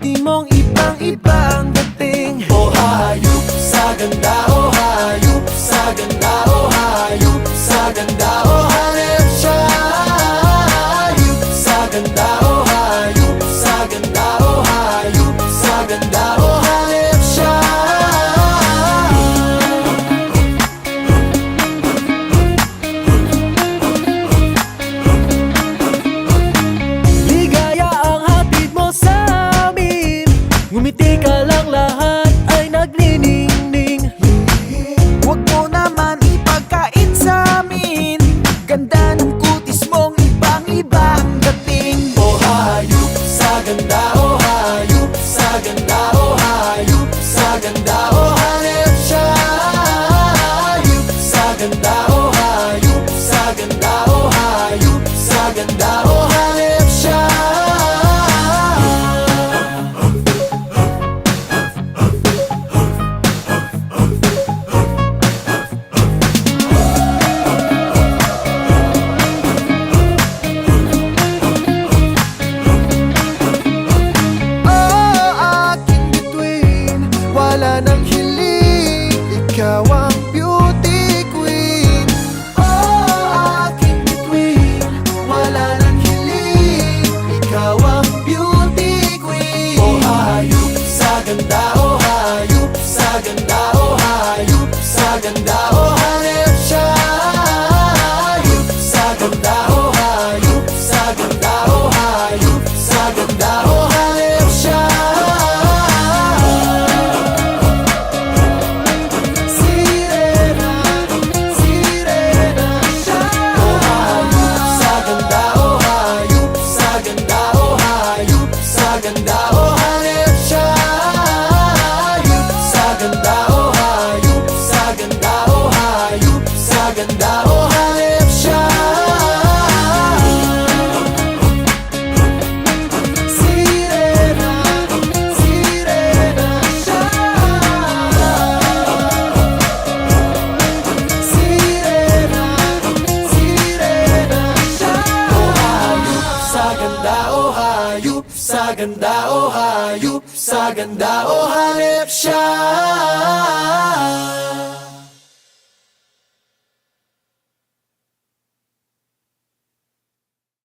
beauty mong ibang-iba ang dating. O hayop sa ganda, o hayop sa ganda, o hayop sa ganda, o hanip siya. Hayop sa ganda, o hayop sa ganda, o hayop sa ganda, o hanip siya. Ligaya ang hatid mo sa amin, ngumiti ka lang lahat ay nagniningning. Huwag mo naman ipagkait sa amin, ganda ng kutis mong ibang-iba ang dating. O hayop sa ganda, o hayop sa ganda, o hayop sa ganda, o hanip siya. Hayop sa ganda, o hayop sa ganda, o hayop sa ganda, o hanip siya. Oh, aking bituin, wala nang hiling, ikaw ang beauty queen. Oh, aking bituin, wala nang hiling, ikaw ang beauty queen. O hayop sa ganda, o hayop sa ganda, o hayop sa ganda, o hanip siya. Hayop sa ganda, o hayop sa ganda, o hayop sa ganda, o hanip siya. Sirena, sirena siya. O hayop sa ganda, o hayop sa ganda, o hayop sa ganda, o hanip siya. Hayop sa ganda, o hayop sa ganda, o hayop sa ganda, o hanip siya. Sirena, sirena siya. Sirena, sirena siya. O hayop sa ganda, o hayop sa ganda, o hayop sa ganda, o hanip siya.